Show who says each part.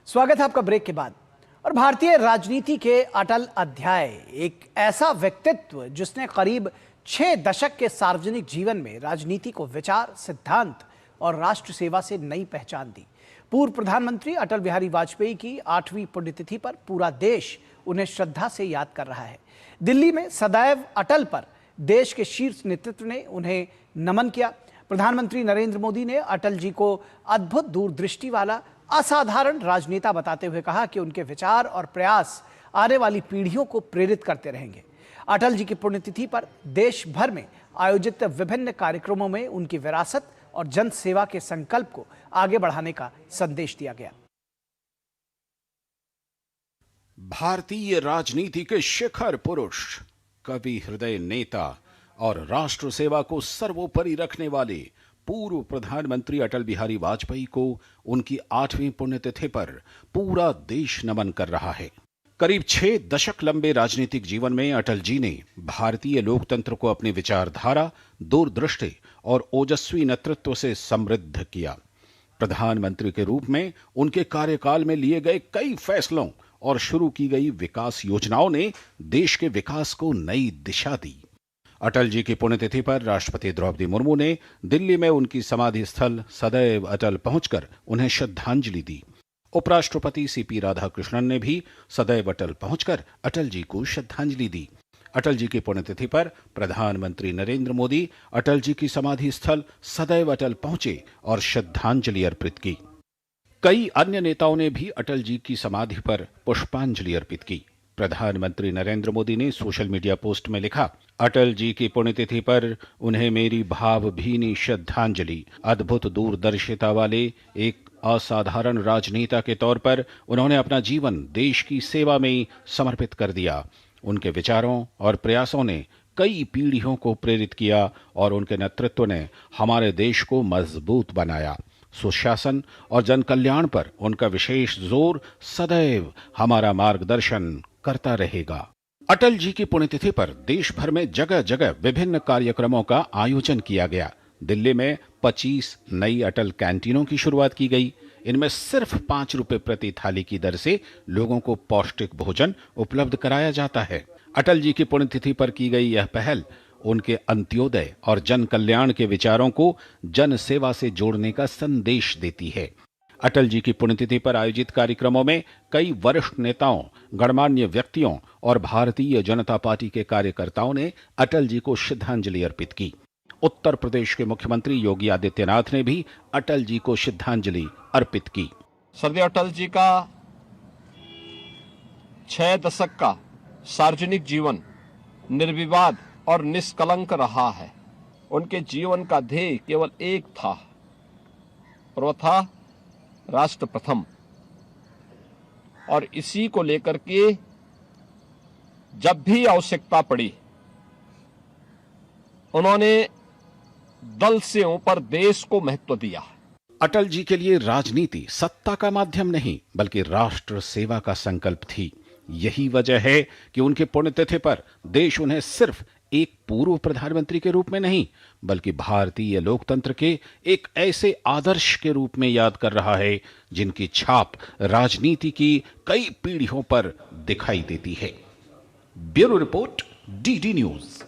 Speaker 1: स्वागत है आपका ब्रेक के बाद। और भारतीय राजनीति के अटल अध्याय, एक ऐसा व्यक्तित्व जिसने करीब 6 दशक के सार्वजनिक जीवन में राजनीति को विचार, सिद्धांत और राष्ट्र सेवा से नई पहचान दी। पूर्व प्रधानमंत्री अटल बिहारी वाजपेयी की 8वीं पुण्यतिथि पर पूरा देश उन्हें श्रद्धा से याद कर रहा है। दिल्ली में सदैव अटल पर देश के शीर्ष नेतृत्व ने उन्हें नमन किया। प्रधानमंत्री नरेंद्र मोदी ने अटल जी को अद्भुत दूरदृष्टि वाला, असाधारण राजनेता बताते हुए कहा कि उनके विचार और प्रयास आने वाली पीढ़ियों को प्रेरित करते रहेंगे। अटल जी की पुण्यतिथि पर देश भर में आयोजित विभिन्न कार्यक्रमों में उनकी विरासत और जन सेवा के संकल्प को आगे बढ़ाने का संदेश दिया गया।
Speaker 2: भारतीय राजनीति के शिखर पुरुष, कवि हृदय नेता और राष्ट्र सेवा को सर्वोपरि रखने वाले पूर्व प्रधानमंत्री अटल बिहारी वाजपेयी को उनकी 8वीं पुण्यतिथि पर पूरा देश नमन कर रहा है। करीब 6 दशक लंबे राजनीतिक जीवन में अटल जी ने भारतीय लोकतंत्र को अपनी विचारधारा, दूरदृष्टि और ओजस्वी नेतृत्व से समृद्ध किया। प्रधानमंत्री के रूप में उनके कार्यकाल में लिए गए कई फैसलों और शुरू की गई विकास योजनाओं ने देश के विकास को नई दिशा दी। अटल जी की पुण्यतिथि पर राष्ट्रपति द्रौपदी मुर्मू ने दिल्ली में उनकी समाधि स्थल सदैव अटल पहुंचकर उन्हें श्रद्धांजलि दी। उपराष्ट्रपति सीपी राधाकृष्णन ने भी सदैव अटल पहुंचकर अटल जी को श्रद्धांजलि दी। अटल जी की पुण्यतिथि पर प्रधानमंत्री नरेंद्र मोदी अटल जी की समाधि स्थल सदैव अटल पहुंचे और श्रद्धांजलि अर्पित की। कई अन्य नेताओं ने भी अटल जी की समाधि पर पुष्पांजलि अर्पित की। प्रधानमंत्री नरेंद्र मोदी ने सोशल मीडिया पोस्ट में लिखा, अटल जी की पुण्यतिथि पर उन्हें मेरी भावभीनी श्रद्धांजलि। अद्भुत दूरदर्शिता वाले एक असाधारण राजनेता के तौर पर उन्होंने अपना जीवन देश की सेवा में समर्पित कर दिया। उनके विचारों और प्रयासों ने कई पीढ़ियों को प्रेरित किया और उनके नेतृत्व ने हमारे देश को मजबूत बनाया। सुशासन और जन कल्याण पर उनका विशेष जोर सदैव हमारा मार्गदर्शन करता रहेगा। अटल जी की पुण्यतिथि पर देश भर में जगह जगह विभिन्न कार्यक्रमों का आयोजन किया गया। दिल्ली में 25 नई अटल कैंटीनों की शुरुआत की गई। इनमें सिर्फ 5 रुपए प्रति थाली की दर से लोगों को पौष्टिक भोजन उपलब्ध कराया जाता है। अटल जी की पुण्यतिथि पर की गई यह पहल उनके अंत्योदय और जन कल्याण के विचारों को जन सेवा से जोड़ने का संदेश देती है। अटल जी की पुण्यतिथि पर आयोजित कार्यक्रमों में कई वरिष्ठ नेताओं, गणमान्य व्यक्तियों और भारतीय जनता पार्टी के कार्यकर्ताओं ने अटल जी को श्रद्धांजलि अर्पित की। उत्तर प्रदेश के मुख्यमंत्री योगी आदित्यनाथ ने भी अटल जी को श्रद्धांजलि अर्पित की।
Speaker 3: स्वर्गीय अटल जी का 6 दशक का सार्वजनिक जीवन निर्विवाद और निष्कलंक रहा है। उनके जीवन का ध्येय केवल एक था और वह था राष्ट्र प्रथम। और इसी को लेकर के जब भी आवश्यकता पड़ी उन्होंने दल से ऊपर देश को महत्व दिया।
Speaker 2: अटल जी के लिए राजनीति सत्ता का माध्यम नहीं बल्कि राष्ट्र सेवा का संकल्प थी। यही वजह है कि उनकी पुण्यतिथि पर देश उन्हें सिर्फ एक पूर्व प्रधानमंत्री के रूप में नहीं बल्कि भारतीय लोकतंत्र के एक ऐसे आदर्श के रूप में याद कर रहा है जिनकी छाप राजनीति की कई पीढ़ियों पर दिखाई देती है। Bureau report, DD news.